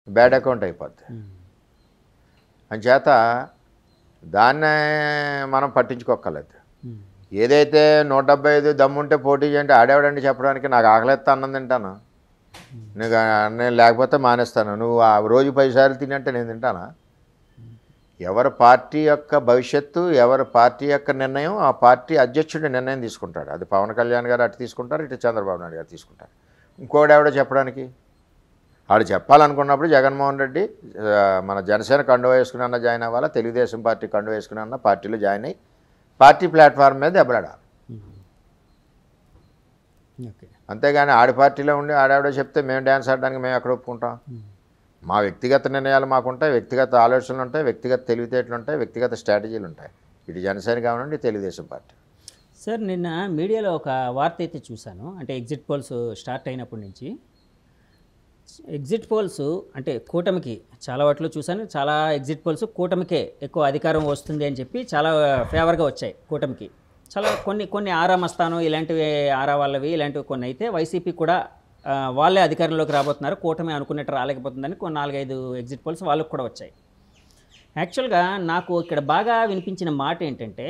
Bad account అయిపోద్ది. అంచేత దాన్నే మనం పట్టించుకోక్కర్లేదు. ఏదైతే 175 దమ్ముంటే పోటీ చేయంటే ఆడేవాడండి చెప్పడానికి, నాకు ఆకలిస్తే అన్నం తింటాను, నేను లేకపోతే మానేస్తాను, నువ్వు ఆ రోజు 10 సార్లు తినంటే నేను తింటానా? ఎవరి పార్టీ యొక్క భవిష్యత్తు, ఎవరి పార్టీ యొక్క నిర్ణయం ఆ పార్టీ అధ్యక్షుడి నిర్ణయం తీసుకుంటాడు. అది పవన్ కళ్యాణ్ గారు అటు తీసుకుంటారు, ఇటు చంద్రబాబు నాయుడు గారు తీసుకుంటారు. ఇంకోటి ఎవడో చెప్పడానికి, ఆడు చెప్పాలనుకున్నప్పుడు జగన్మోహన్ రెడ్డి మన జనసేన కండువా వేసుకుని అన్న జాయిన్ అవ్వాలా, తెలుగుదేశం పార్టీ కండువా వేసుకుని అన్న పార్టీలో జాయిన్ అయ్యి పార్టీ ప్లాట్ఫామ్ మీద దెబ్బలాడాలి. అంతేగాని ఆడి పార్టీలో ఉండి ఆడెవడో చెప్తే మేము డ్యాన్స్ ఆడడానికి మేము ఎక్కడ ఒప్పుకుంటాం? మా వ్యక్తిగత నిర్ణయాలు మాకుంటాయి, వ్యక్తిగత ఆలోచనలు ఉంటాయి, వ్యక్తిగత తెలివితేటలు ఉంటాయి, వ్యక్తిగత స్ట్రాటజీలు ఉంటాయి. ఇటు జనసేన కావాలండి, తెలుగుదేశం పార్టీ. సార్, నిన్న మీడియాలో ఒక వార్త అయితే చూశాను. అంటే ఎగ్జిట్ పోల్స్ స్టార్ట్ అయినప్పటి నుంచి ఎగ్జిట్ పోల్స్ అంటే కూటమికి చాలా వాటిలో చూశాను, చాలా ఎగ్జిట్ పోల్స్ కూటమికే ఎక్కువ అధికారం వస్తుంది అని చెప్పి చాలా ఫేవర్గా వచ్చాయి కూటమికి. చాలా కొన్ని ఆరా మస్తాను ఇలాంటివి ఆరా వాళ్ళవి ఇలాంటివి కొన్ని అయితే వైసీపీ కూడా వాళ్ళే అధికారంలోకి రాబోతున్నారు, కూటమి అనుకున్నట్టు రాలేకపోతుందని 4-5 ఎగ్జిట్ పోల్స్ వాళ్ళకు కూడా వచ్చాయి. యాక్చువల్గా నాకు ఇక్కడ బాగా వినిపించిన మాట ఏంటంటే,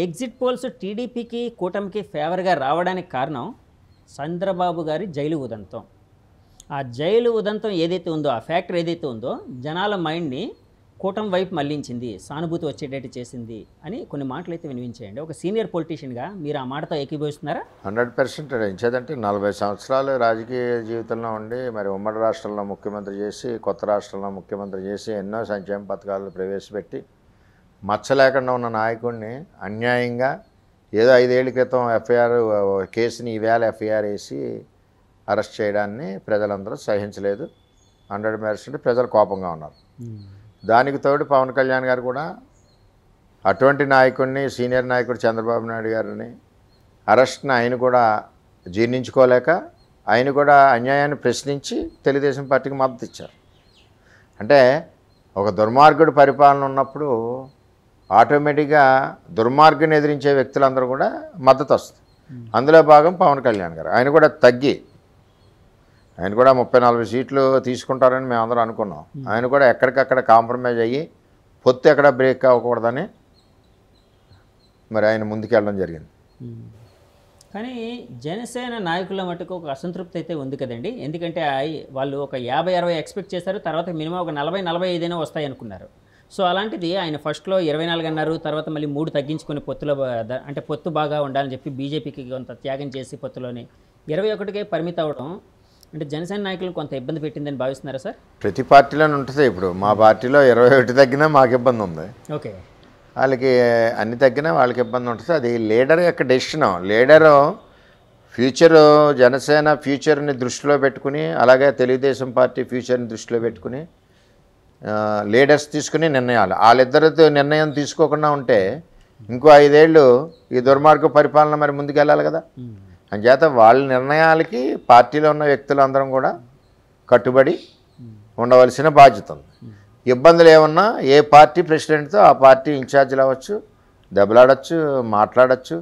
ఎగ్జిట్ పోల్స్ టీడీపీకి కూటమికి ఫేవర్గా రావడానికి కారణం చంద్రబాబు గారి జైలు ఉదంతం. ఆ జైలు ఉదంతం ఏదైతే ఉందో, ఆ ఫ్యాక్టర్ ఏదైతే ఉందో జనాల మైండ్ని కూటమి వైపు మళ్లించింది, సానుభూతి వచ్చేటట్టు చేసింది అని కొన్ని మాటలు అయితే వినిపించేయండి. ఒక సీనియర్ పొలిటీషియన్గా మీరు ఆ మాటతో ఏకీభవిస్తున్నారా? 100% ఎంచేదంటే 40 సంవత్సరాలు రాజకీయ జీవితంలో ఉండి మరి ఉమ్మడి రాష్ట్రంలో ముఖ్యమంత్రి చేసి, కొత్త రాష్ట్రంలో ముఖ్యమంత్రి చేసి, ఎన్నో సంక్షేమ పథకాలు ప్రవేశపెట్టి మచ్చ లేకుండా ఉన్న నాయకుడిని అన్యాయంగా ఏదో 5 ఏళ్ల క్రితం ఎఫ్ఐఆర్ కేసుని ఈవేళ ఎఫ్ఐఆర్ వేసి అరెస్ట్ చేయడాన్ని ప్రజలందరూ సహించలేదు. 100% ప్రజలు కోపంగా ఉన్నారు. దానికి తోడు పవన్ కళ్యాణ్ గారు కూడా అటువంటి నాయకుడిని, సీనియర్ నాయకుడు చంద్రబాబు నాయుడు గారిని అరెస్ట్ని ఆయన కూడా జీర్ణించుకోలేక ఆయన కూడా అన్యాయాన్ని ప్రశ్నించి తెలుగుదేశం పార్టీకి మద్దతు ఇచ్చారు. అంటే ఒక దుర్మార్గుడు పరిపాలన ఉన్నప్పుడు ఆటోమేటిక్గా దుర్మార్గుని ఎదిరించే వ్యక్తులందరూ కూడా మద్దతు వస్తుంది. అందులో భాగం పవన్ కళ్యాణ్ గారు. ఆయన కూడా ఆయన కూడా 30-40 సీట్లు తీసుకుంటారని మేము అందరం అనుకున్నాం. ఆయన కూడా ఎక్కడికక్కడ కాంప్రమైజ్ అయ్యి పొత్తు ఎక్కడ బ్రేక్ అవ్వకూడదని మరి ఆయన ముందుకెళ్ళడం జరిగింది. కానీ జనసేన నాయకుల మటుకు ఒక అసంతృప్తి అయితే ఉంది కదండి. ఎందుకంటే వాళ్ళు ఒక 50-60 ఎక్స్పెక్ట్ చేశారు, తర్వాత మినిమం ఒక 40-45 వస్తాయి అనుకున్నారు. సో అలాంటిది ఆయన ఫస్ట్లో 24 అన్నారు, తర్వాత మళ్ళీ 3 తగ్గించుకొని పొత్తులో అంటే పొత్తు బాగా ఉండాలని చెప్పి బీజేపీకి కొంత త్యాగం చేసి పొత్తులోని 21కే పరిమితం అవ్వడం అంటే జనసేన నాయకులు కొంత ఇబ్బంది పెట్టిందని భావిస్తున్నారా సార్? ప్రతి పార్టీలోనే ఉంటుంది. ఇప్పుడు మా పార్టీలో 21 తగ్గినా మాకు ఇబ్బంది ఉంది. ఓకే, వాళ్ళకి అన్ని తగ్గినా వాళ్ళకి ఇబ్బంది ఉంటుంది. అది లీడర్ యొక్క డెసిషను. లీడరు ఫ్యూచరు, జనసేన ఫ్యూచర్ని దృష్టిలో పెట్టుకుని, అలాగే తెలుగుదేశం పార్టీ ఫ్యూచర్ని దృష్టిలో పెట్టుకుని లీడర్స్ తీసుకుని నిర్ణయాలు. వాళ్ళిద్దరితో నిర్ణయం తీసుకోకుండా ఉంటే ఇంకో 5 ఏళ్ళు ఈ దుర్మార్గ పరిపాలన మరి ముందుకెళ్ళాలి కదా. అంచేత వాళ్ళ నిర్ణయాలకి పార్టీలో ఉన్న వ్యక్తులందరం కూడా కట్టుబడి ఉండవలసిన బాధ్యత ఉంది. ఇబ్బందులు ఏమన్నా ఏ పార్టీ ప్రెసిడెంట్తో ఆ పార్టీ ఇన్ఛార్జీలు అవ్వచ్చు, దెబ్బలాడచ్చు, మాట్లాడచ్చు.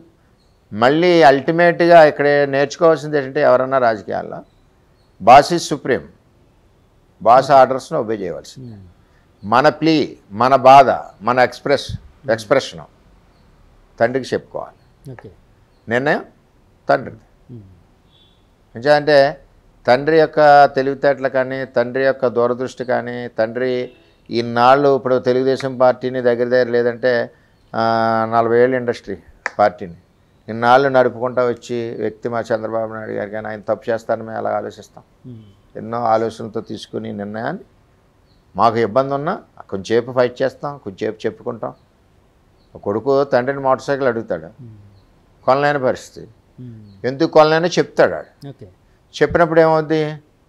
మళ్ళీ అల్టిమేట్గా ఇక్కడ నేర్చుకోవాల్సింది ఏంటంటే, ఎవరన్నా రాజకీయాల్లో బాస్ ఈజ్ సుప్రీం, బాస్ ఆర్డర్స్ను ఒబే చేయవలసింది. మన ప్లీ, మన బాధ, మన ఎక్స్ప్రెషను తండ్రికి చెప్పుకోవాలి. నిర్ణయం తండ్రిది. అంటే తండ్రి యొక్క తెలివితేటలు కానీ, తండ్రి యొక్క దూరదృష్టి కానీ, తండ్రి ఇన్నాళ్ళు ఇప్పుడు తెలుగుదేశం పార్టీని దగ్గర లేదంటే 40 ఏళ్ళ ఇండస్ట్రీ పార్టీని ఇన్నాళ్ళు నడుపుకుంటూ వచ్చి వ్యక్తి మా చంద్రబాబు నాయుడు గారు. కానీ ఆయన తప్పు చేస్తారని మేము అలా ఆలోచిస్తాం. ఎన్నో ఆలోచనలతో తీసుకుని నిర్ణయాన్ని, మాకు ఇబ్బంది ఉన్నా కొంచెంసేపు ఫైట్ చేస్తాం, కొంచెంసేపు చెప్పుకుంటాం. కొడుకు తండ్రిని మోటార్ సైకిల్ అడుగుతాడు, కొనలేని పరిస్థితి, ఎందుకు కొనలేని చెప్తాడు. చెప్పినప్పుడు ఏమవుద్ది,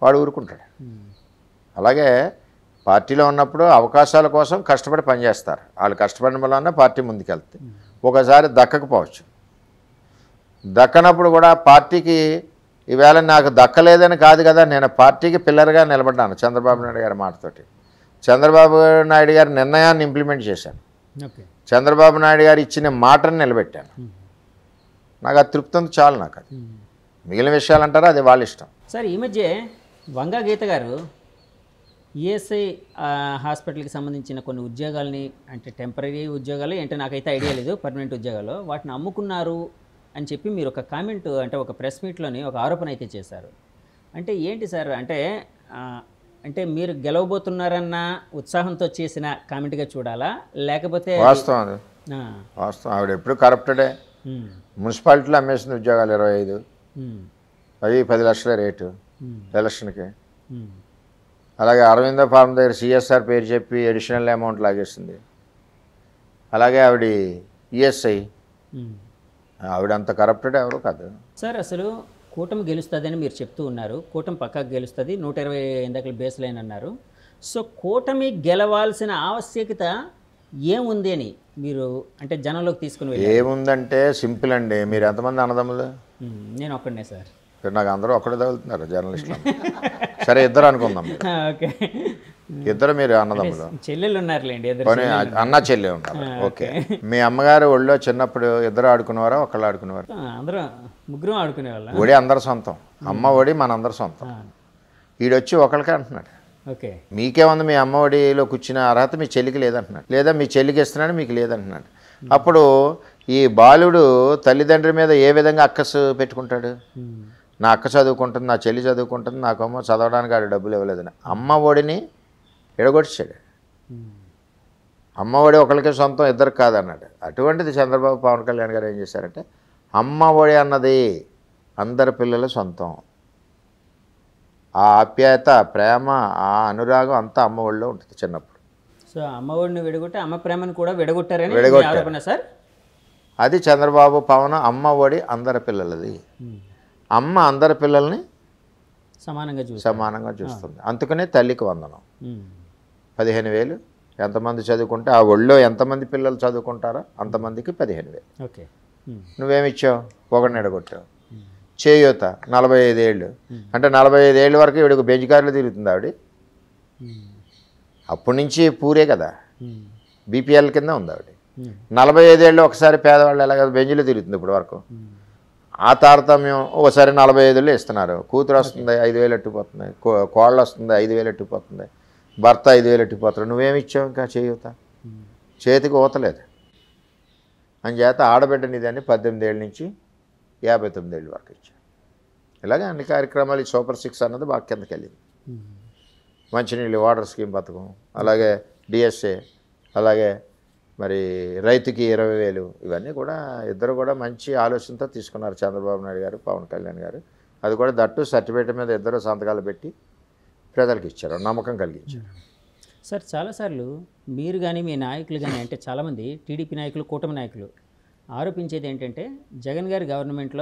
వాడు ఊరుకుంటాడు. అలాగే పార్టీలో ఉన్నప్పుడు అవకాశాల కోసం కష్టపడి పనిచేస్తారు. వాళ్ళు కష్టపడిన వల్ల పార్టీ ముందుకెళ్తుంది. ఒకసారి దక్కకపోవచ్చు, దక్కనప్పుడు కూడా పార్టీకి ఈవేళ నాకు దక్కలేదని కాదు కదా, నేను పార్టీకి పిల్లర్గా నిలబడ్డాను చంద్రబాబు నాయుడు గారి మాటతోటి. చంద్రబాబు నాయుడు గారి నిర్ణయాన్ని ఇంప్లిమెంట్ చేశాను, చంద్రబాబు నాయుడు గారు ఇచ్చిన మాటను నిలబెట్టాను. నాకు అది తృప్తి ఉంది, చాలు. నాకు అది మిగిలిన విషయాలు అంటారా, అది వాళ్ళ ఇష్టం. సార్, ఈ మధ్య వంగా గీత గారు ఈఎస్ఐ హాస్పిటల్కి సంబంధించిన కొన్ని ఉద్యోగాల్ని అంటే టెంపరీ ఉద్యోగాలు ఏంటో నాకైతే ఐడియా లేదు, పర్మనెంట్ ఉద్యోగాలు వాటిని అమ్ముకున్నారు అని చెప్పి మీరు ఒక కామెంట్ అంటే ఒక ప్రెస్ మీట్లోని ఒక ఆరోపణ అయితే చేశారు. అంటే ఏంటి సార్ అంటే అంటే మీరు గెలవబోతున్నారన్న ఉత్సాహంతో చేసిన కామెంట్గా చూడాలా, లేకపోతే వాస్తవం అది, ఆ, వాస్తవం. ఆవిడ ఎప్పుడు కరప్టెడే. ఉమ్, మున్సిపాలిటీలో అమ్మేసిన ఉద్యోగాలు 25, ఉమ్, అవి 10 లక్షల రేటు ఉమ్, ఎలక్షన్కి. ఉమ్, అలాగే అరవింద ఫార్మ్ దగ్గర సిఎస్ఆర్ పేరు చెప్పి అడిషనల్ అమౌంట్ లాగేసింది. అలాగే ఆవిడ ఈఎస్ఐ, ఉమ్. ఆవిడ అంత కరప్టెడ్ ఎవరు కాదు. సార్ అసలు కూటమి గెలుస్తుందని మీరు చెప్తూ ఉన్నారు, కూటమి పక్కాగా గెలుస్తుంది, 120 ఇందాకలు బేస్ లైన్ అన్నారు. సో కూటమి గెలవాల్సిన ఆవశ్యకత ఏముంది అని మీరు అంటే జనంలోకి తీసుకుని వెళ్ళారు. ఏముందంటే సింపుల్ అండి. మీరు ఎంతమంది అన్నదమ్ములు? నేను ఒక్కడనే సార్. ఇక్కడ నాకు అందరూ ఒక్కడే తగులుతున్నారు జర్నలిస్టులు. సరే, ఇద్దరు అనుకుందాం. ఓకే, ఇద్దరు మీరు అన్నదమ్ములు. చెల్లెళ్ళు ఉన్నారులేండి, పోనీ అన్న చెల్లి ఉన్నారు. ఓకే. మీ అమ్మగారు ఒళ్ళో చిన్నప్పుడు ఇద్దరు ఆడుకునేవారా, ఒకళ్ళు ఆడుకునేవారు? అందరూ ముగ్గురం ఆడుకునేవాళ్ళం. ఒడి అందరు సొంతం, అమ్మ ఒడి మనందరు సొంతం. ఈడొచ్చి ఒకళ్ళకే అంటున్నాడు. ఓకే, మీకేముంది, మీ అమ్మ ఒడిలో కూర్చున్న అర్హత మీ చెల్లికి లేదంటున్నాడు, లేదా మీ చెల్లికి ఇస్తున్నాడు మీకు లేదంటున్నాడు. అప్పుడు ఈ బాలుడు తల్లిదండ్రి మీద ఏ విధంగా అక్కసు పెట్టుకుంటాడు? నా అక్క చదువుకుంటుంది, నా చెల్లి చదువుకుంటుంది, నాకేమో చదవడానికి ఆడు డబ్బులు ఇవ్వలేదని అమ్మ ఒడిని ఎడగొట్టాడు. అమ్మ ఒడి ఒకరికే సొంతం, ఇద్దరికి కాదన్నాడు. అటువంటిది చంద్రబాబు పవన్ కళ్యాణ్ గారు ఏం చేశారంటే అమ్మ ఒడి అన్నది అందరి పిల్లల సొంతం. ఆ ఆప్యాయత, ప్రేమ, ఆ అనురాగం అంతా అమ్మ ఒడిలో ఉంటుంది చిన్నప్పుడు. సో అమ్మ ఒడిని విడగొట్టి అమ్మ ప్రేమను కూడా విడగొట్టారని ఆరోపణ సార్. అది చంద్రబాబు పవన్ అమ్మ ఒడి అందరి పిల్లలది. అమ్మ అందరి పిల్లల్ని సమానంగా చూస్తుంది. అందుకనే తల్లికి వందనం. 15,000 ఎంతమంది చదువుకుంటే ఆ ఒళ్ళో ఎంతమంది పిల్లలు చదువుకుంటారో అంతమందికి 15,000. ఓకే, నువ్వేమిచ్చావు? ఒకడిని ఎడగొట్టావు. చేయూత 45 ఏళ్ళు అంటే 45 ఏళ్ళ వరకు ఇవిడికి బెంచ్ కార్లు తిరుగుతుంది ఆవిడ. అప్పటి నుంచి పూరే కదా, బీపీఎల్ కింద ఉంది ఆవిడ. 45 ఏళ్ళు ఒకసారి పేదవాళ్ళు ఎలాగ బెంచ్లో తిరుగుతుంది ఇప్పుడు వరకు. ఆ తారతమ్యం ఒకసారి 45 ఇస్తున్నారు. కూతురు వస్తుంది 5,000 ఎట్టిపోతుంది, కోళ్ళు వస్తుంది 5,000 ఎట్టిపోతుంది, భర్త 5,000 ఎట్టిపోతారు. నువ్వేమిచ్చావు? ఇంకా చేయూత చేతికి ఊతలేదు. అంచేత ఆడబిడ్డనిదని 18 ఏళ్ళ నుంచి 59 ఏళ్ళ వరకు ఇచ్చారు. ఇలాగే అన్ని కార్యక్రమాలు. ఈ సూపర్ 6 అన్నది బాగా కిందకి వెళ్ళింది. మంచినీళ్ళు వాటర్ స్కీమ్ పథకం, అలాగే డిఎస్ఏ, అలాగే మరి రైతుకి 20,000, ఇవన్నీ కూడా ఇద్దరు కూడా మంచి ఆలోచనతో తీసుకున్నారు చంద్రబాబు నాయుడు గారు, పవన్ కళ్యాణ్ గారు. అది కూడా దట్టు సర్టిఫికేట్ మీద ఇద్దరు సంతకాలు పెట్టి ప్రజలకు ఇచ్చారు, నమ్మకం కలిగించారు. సార్ చాలాసార్లు మీరు కానీ మీ నాయకులు కానీ అంటే చాలామంది టీడీపీ నాయకులు, కూటమి నాయకులు ఆరోపించేది ఏంటంటే జగన్ గారి గవర్నమెంట్లో